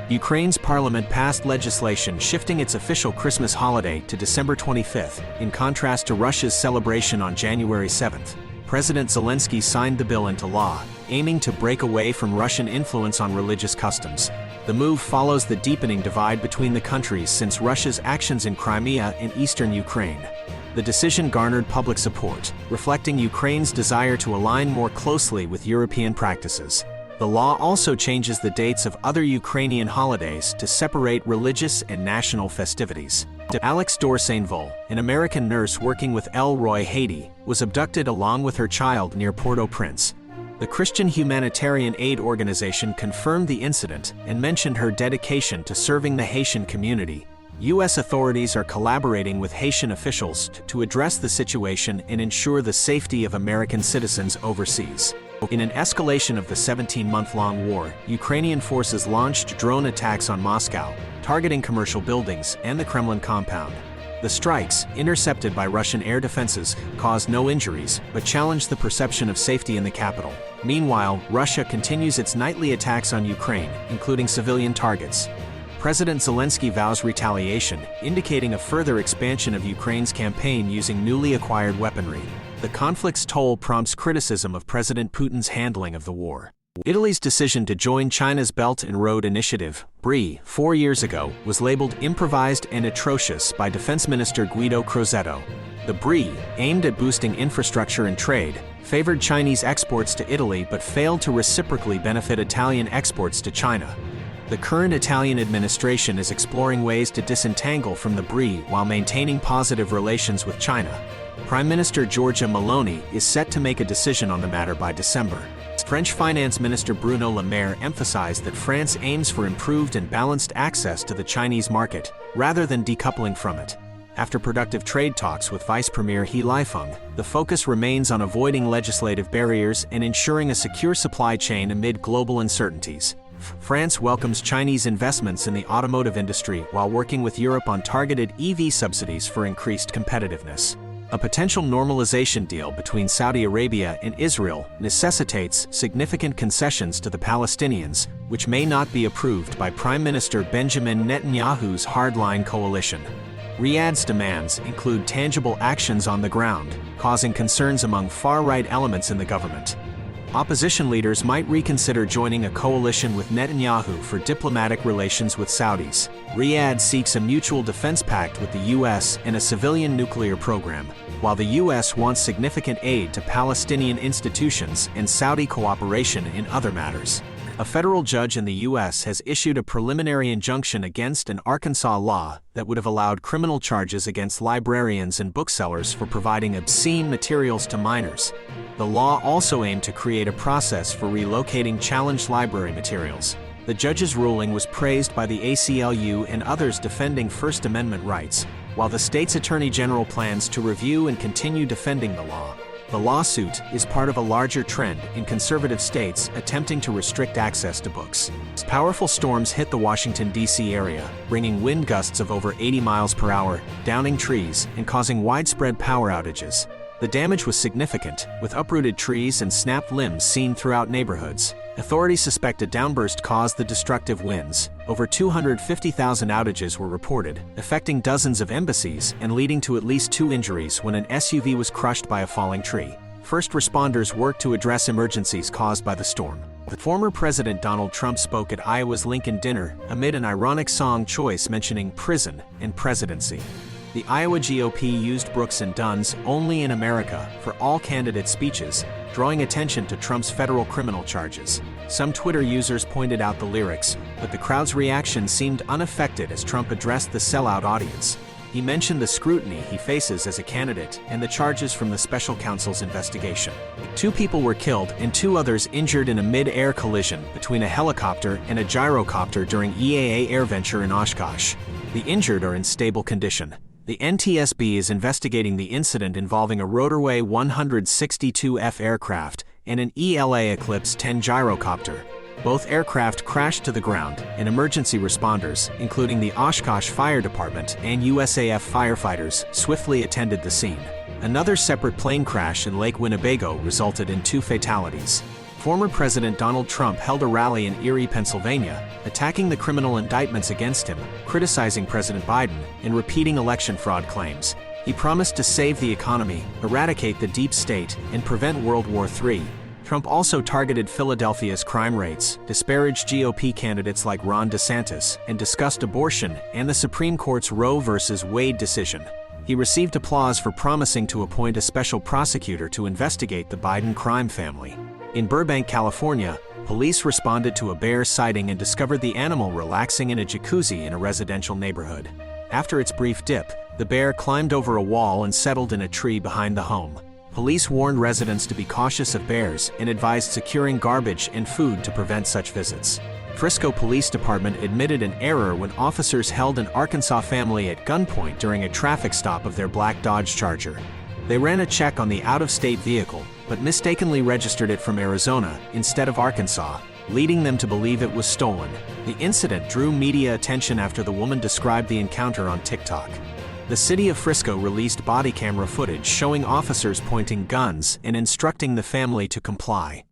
Ukraine's parliament passed legislation shifting its official Christmas holiday to December 25, in contrast to Russia's celebration on January 7. President Zelensky signed the bill into law, aiming to break away from Russian influence on religious customs. The move follows the deepening divide between the countries since Russia's actions in Crimea and eastern Ukraine. The decision garnered public support, reflecting Ukraine's desire to align more closely with European practices. The law also changes the dates of other Ukrainian holidays to separate religious and national festivities. Alex Dorsainville, an American nurse working with El Roy Haiti, was abducted along with her child near Port-au-Prince. The Christian humanitarian aid organization confirmed the incident and mentioned her dedication to serving the Haitian community. U.S. authorities are collaborating with Haitian officials to address the situation and ensure the safety of American citizens overseas. In an escalation of the 17-month-long war, Ukrainian forces launched drone attacks on Moscow, targeting commercial buildings and the Kremlin compound. The strikes, intercepted by Russian air defenses, caused no injuries, but challenged the perception of safety in the capital. Meanwhile, Russia continues its nightly attacks on Ukraine, including civilian targets. President Zelensky vows retaliation, indicating a further expansion of Ukraine's campaign using newly acquired weaponry. The conflict's toll prompts criticism of President Putin's handling of the war. Italy's decision to join China's Belt and Road Initiative, BRI, 4 years ago, was labeled improvised and atrocious by Defense Minister Guido Crosetto. The BRI, aimed at boosting infrastructure and trade, favored Chinese exports to Italy but failed to reciprocally benefit Italian exports to China. The current Italian administration is exploring ways to disentangle from the BRI while maintaining positive relations with China. Prime Minister Giorgia Meloni is set to make a decision on the matter by December. French Finance Minister Bruno Le Maire emphasized that France aims for improved and balanced access to the Chinese market, rather than decoupling from it. After productive trade talks with Vice Premier He Lifeng, the focus remains on avoiding legislative barriers and ensuring a secure supply chain amid global uncertainties. France welcomes Chinese investments in the automotive industry while working with Europe on targeted EV subsidies for increased competitiveness. A potential normalization deal between Saudi Arabia and Israel necessitates significant concessions to the Palestinians, which may not be approved by Prime Minister Benjamin Netanyahu's hardline coalition. Riyadh's demands include tangible actions on the ground, causing concerns among far-right elements in the government. Opposition leaders might reconsider joining a coalition with Netanyahu for diplomatic relations with Saudis. Riyadh seeks a mutual defense pact with the U.S. and a civilian nuclear program, while the U.S. wants significant aid to Palestinian institutions and Saudi cooperation in other matters. A federal judge in the U.S. has issued a preliminary injunction against an Arkansas law that would have allowed criminal charges against librarians and booksellers for providing obscene materials to minors. The law also aimed to create a process for relocating challenged library materials. The judge's ruling was praised by the ACLU and others defending First Amendment rights, while the state's attorney general plans to review and continue defending the law. The lawsuit is part of a larger trend in conservative states attempting to restrict access to books. Powerful storms hit the Washington, D.C. area, bringing wind gusts of over 80 miles per hour, downing trees, and causing widespread power outages. The damage was significant, with uprooted trees and snapped limbs seen throughout neighborhoods. Authorities suspect a downburst caused the destructive winds. Over 250,000 outages were reported, affecting dozens of embassies and leading to at least 2 injuries when an SUV was crushed by a falling tree. First responders worked to address emergencies caused by the storm. Former President Donald Trump spoke at Iowa's Lincoln Dinner amid an ironic song choice mentioning prison and presidency. The Iowa GOP used Brooks and Dunn's "Only in America" for all candidate speeches, drawing attention to Trump's federal criminal charges. Some Twitter users pointed out the lyrics, but the crowd's reaction seemed unaffected as Trump addressed the sellout audience. He mentioned the scrutiny he faces as a candidate and the charges from the special counsel's investigation. 2 people were killed and 2 others injured in a mid-air collision between a helicopter and a gyrocopter during EAA AirVenture in Oshkosh. The injured are in stable condition. The NTSB is investigating the incident involving a Rotorway 162F aircraft and an ELA Eclipse 10 gyrocopter. Both aircraft crashed to the ground, and emergency responders, including the Oshkosh Fire Department and USAF firefighters, swiftly attended the scene. Another separate plane crash in Lake Winnebago resulted in 2 fatalities. Former President Donald Trump held a rally in Erie, Pennsylvania, attacking the criminal indictments against him, criticizing President Biden, and repeating election fraud claims. He promised to save the economy, eradicate the deep state, and prevent World War III. Trump also targeted Philadelphia's crime rates, disparaged GOP candidates like Ron DeSantis, and discussed abortion and the Supreme Court's Roe v. Wade decision. He received applause for promising to appoint a special prosecutor to investigate the Biden crime family. In Burbank, California, police responded to a bear sighting and discovered the animal relaxing in a jacuzzi in a residential neighborhood. After its brief dip, the bear climbed over a wall and settled in a tree behind the home. Police warned residents to be cautious of bears and advised securing garbage and food to prevent such visits. Frisco Police Department admitted an error when officers held an Arkansas family at gunpoint during a traffic stop of their black Dodge Charger. They ran a check on the out-of-state vehicle, but mistakenly registered it from Arizona instead of Arkansas, leading them to believe it was stolen. The incident drew media attention after the woman described the encounter on TikTok. The city of Frisco released body camera footage showing officers pointing guns and instructing the family to comply.